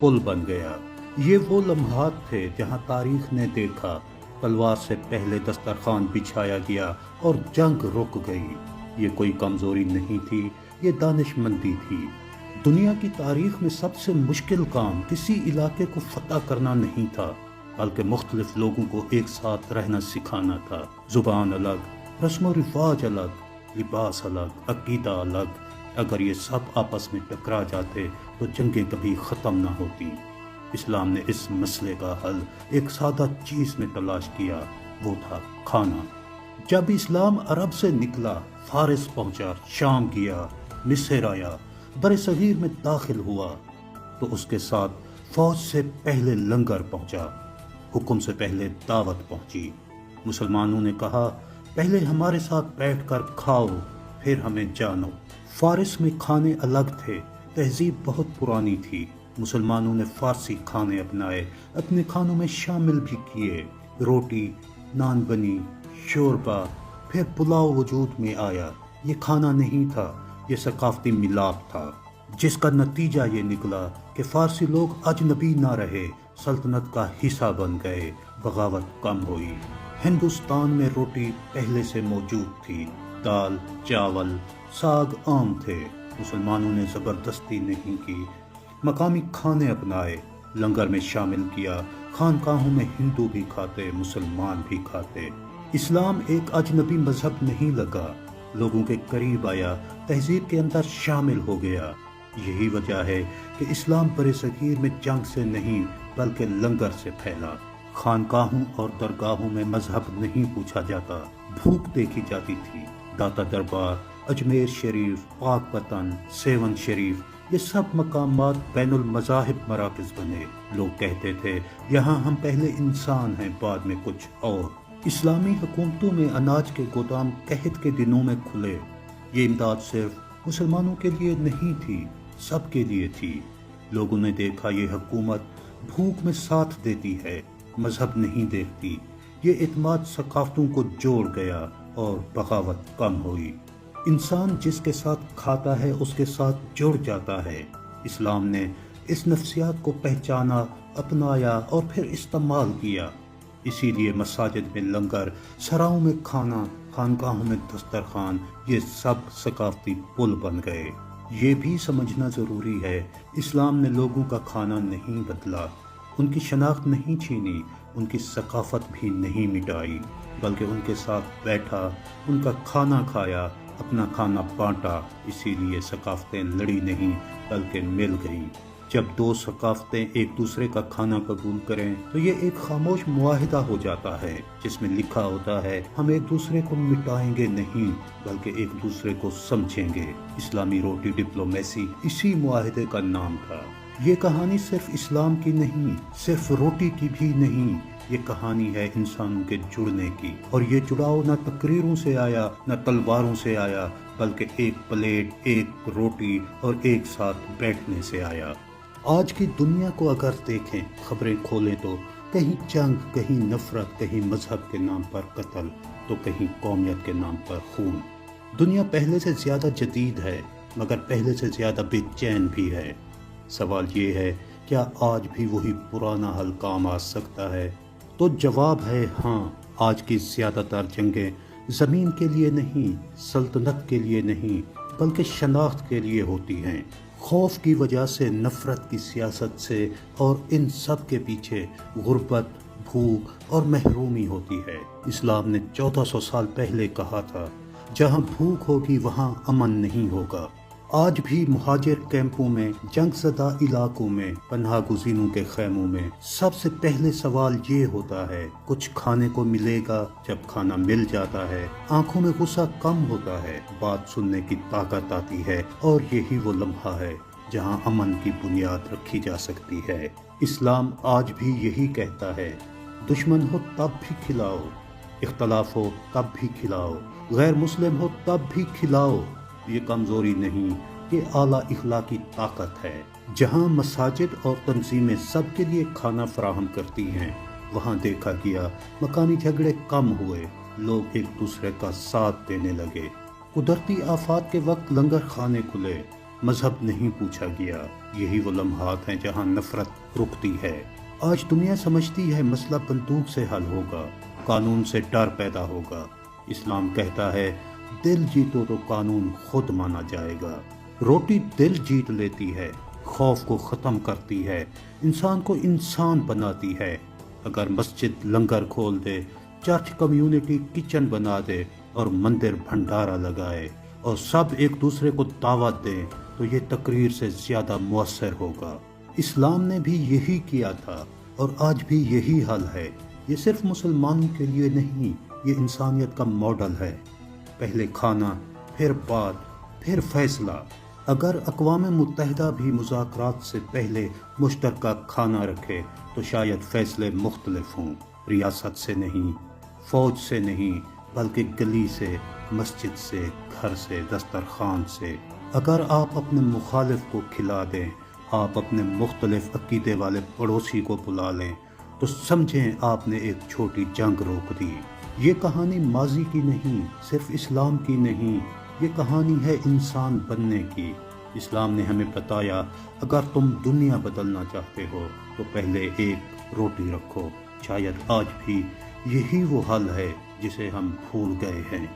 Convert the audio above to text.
पुल बन गया। ये वो लम्हात थे जहां तारीख ने देखा तलवार से पहले दस्तरखान बिछाया गया और जंग रुक गई। ये कोई कमजोरी नहीं थी, ये दानिशमंदी थी। दुनिया की तारीख में सबसे मुश्किल काम किसी इलाके को फतह करना नहीं था, बल्कि मुख्तलिफ लोगों को एक साथ रहना सिखाना था। जुबान अलग, रस्म रिवाज अलग, लिबास अलग, अकीदा अलग। अगर ये सब आपस में टकरा जाते तो जंगें कभी ख़त्म ना होती। इस्लाम ने इस मसले का हल एक सादा चीज़ में तलाश किया, वो था खाना। जब इस्लाम अरब से निकला, फारिस पहुंचा, शाम गया, मिस्र आया, बर सगीर में दाखिल हुआ, तो उसके साथ फौज से पहले लंगर पहुंचा, हुक्म से पहले दावत पहुंची। मुसलमानों ने कहा, पहले हमारे साथ बैठकर खाओ, फिर हमें जानो। फारिस में खाने अलग थे, तहजीब बहुत पुरानी थी। मुसलमानों ने फारसी खाने अपनाए, अपने खानों में शामिल भी किए। रोटी, नान बनी, शोरबा, फिर पुलाव वजूद में आया। ये खाना नहीं था, ये सकाफती मिलाप था, जिसका नतीजा ये निकला कि फारसी लोग अजनबी ना रहे, सल्तनत का हिस्सा बन गए, बगावत कम हुई। हिंदुस्तान में रोटी पहले से मौजूद थी, दाल, चावल, साग आम थे। मुसलमानों ने ज़बरदस्ती नहीं की, मकामी खाने अपनाए, लंगर में शामिल किया। खानकाहों में हिंदू भी खाते, मुसलमान भी खाते। इस्लाम एक अजनबी मजहब नहीं लगा, लोगों के करीब आया, तहजीब के अंदर शामिल हो गया। यही वजह है कि इस्लाम बरसगीर में जंग से नहीं बल्कि लंगर से फैला। खानकाहों और दरगाहों में मजहब नहीं पूछा जाता, भूख देखी जाती थी। दाता दरबार, अजमेर शरीफ, पाक वतन, सेवन शरीफ, ये सब मकामात बैनुल मज़ाहिब मराकज़ बने। लोग कहते थे, यहाँ हम पहले इंसान हैं, बाद में कुछ और। इस्लामी हुकूमतों में अनाज के गोदाम कहत के दिनों में खुले। ये इमदाद सिर्फ मुसलमानों के लिए नहीं थी, सबके लिए थी। लोगों ने देखा ये हुकूमत भूख में साथ देती है, मजहब नहीं देखती। ये इत्माद सकाफतों को जोड़ गया और बगावत कम हुई। इंसान जिसके साथ खाता है उसके साथ जुड़ जाता है। इस्लाम ने इस नफ्सियात को पहचाना, अपनाया और फिर इस्तेमाल किया। इसीलिए मसाजिद में लंगर, सराओं में खाना, खानकाहों में दस्तरखान, ये सब सकाफती पुल बन गए। ये भी समझना ज़रूरी है, इस्लाम ने लोगों का खाना नहीं बदला, उनकी शनाख्त नहीं छीनी, उनकी सकाफत भी नहीं मिटाई, बल्कि उनके साथ बैठा, उनका खाना खाया, अपना खाना बांटा। इसीलिए सकाफतें लड़ी नहीं बल्कि मिल गई। जब दो सकाफतें एक दूसरे का खाना कबूल करें तो ये एक खामोश मुआहिदा हो जाता है, जिसमें लिखा होता है, हम एक दूसरे को मिटाएंगे नहीं बल्कि एक दूसरे को समझेंगे। इस्लामी रोटी डिप्लोमेसी इसी मुआहिदे का नाम था। ये कहानी सिर्फ इस्लाम की नहीं, सिर्फ रोटी की भी नहीं, ये कहानी है इंसानों के जुड़ने की। और ये जुड़ाव न तकरीरों से आया, न तलवारों से आया, बल्कि एक प्लेट, एक रोटी और एक साथ बैठने से आया। आज की दुनिया को अगर देखें, खबरें खोलें तो कहीं जंग, कहीं नफरत, कहीं मजहब के नाम पर कत्ल, तो कहीं कौमियत के नाम पर खून। दुनिया पहले से ज़्यादा जदीद है, मगर पहले से ज़्यादा बेचैन भी है। सवाल ये है, क्या आज भी वही पुराना हल काम आ सकता है? तो जवाब है हाँ। आज की ज़्यादातर जंगें ज़मीन के लिए नहीं, सल्तनत के लिए नहीं, बल्कि शनाख्त के लिए होती हैं। खौफ की वजह से, नफ़रत की सियासत से, और इन सब के पीछे गुर्बत, भूख और महरूमी होती है। इस्लाम ने 1400 साल पहले कहा था, जहाँ भूख होगी वहाँ अमन नहीं होगा। आज भी मुहाजिर कैंपों में, जंगज़दा इलाकों में, पनाह गुज़ीनों के खैमों में सबसे पहले सवाल ये होता है, कुछ खाने को मिलेगा? जब खाना मिल जाता है, आंखों में गुस्सा कम होता है, बात सुनने की ताकत आती है, और यही वो लम्हा है जहां अमन की बुनियाद रखी जा सकती है। इस्लाम आज भी यही कहता है, दुश्मन हो तब भी खिलाओ, इख्तलाफ हो तब भी खिलाओ, गैर मुस्लिम हो तब भी खिलाओ। ये कमज़ोरी नहीं, ये आला इखलाकी ताकत है। जहाँ मसाजिद और तंजीमें सबके लिए खाना फराहम करती हैं, वहाँ देखा गया मकामी झगड़े कम हुए, लोग एक दूसरे का साथ देने लगे। कुदरती आफात के वक्त लंगर खाने खुले, مذہب نہیں پوچھا گیا۔ یہی وہ لمحات ہیں جہاں نفرت رکتی ہے۔ آج دنیا سمجھتی ہے مسئلہ بندوق سے حل ہوگا، قانون سے ڈر پیدا ہوگا۔ اسلام کہتا ہے دل جیتو تو قانون خود مانا جائے گا۔ روٹی دل جیت لیتی ہے، خوف کو ختم کرتی ہے، انسان کو انسان بناتی ہے۔ اگر مسجد لنگر کھول دے، چرچ کمیونٹی کچن بنا دے اور مندر بھنڈارا لگائے اور سب ایک دوسرے کو دعوت دیں تو یہ تقریر سے زیادہ مؤثر ہوگا۔ اسلام نے بھی یہی کیا تھا اور آج بھی یہی حل ہے۔ یہ صرف مسلمانوں کے لیے نہیں، یہ انسانیت کا ماڈل ہے۔ پہلے کھانا، پھر بات، پھر فیصلہ۔ اگر اقوام متحدہ بھی مذاکرات سے پہلے مشترکہ کھانا رکھے تو شاید فیصلے مختلف ہوں۔ ریاست سے نہیں، فوج سے نہیں، بلکہ گلی سے، مسجد سے، گھر سے، دسترخوان سے۔ اگر آپ اپنے مخالف کو کھلا دیں، آپ اپنے مختلف عقیدے والے پڑوسی کو بلا لیں تو سمجھیں آپ نے ایک چھوٹی جنگ روک دی۔ یہ کہانی ماضی کی نہیں، صرف اسلام کی نہیں، یہ کہانی ہے انسان بننے کی۔ اسلام نے ہمیں بتایا اگر تم دنیا بدلنا چاہتے ہو تو پہلے ایک روٹی رکھو۔ شاید آج بھی یہی وہ حل ہے جسے ہم بھول گئے ہیں۔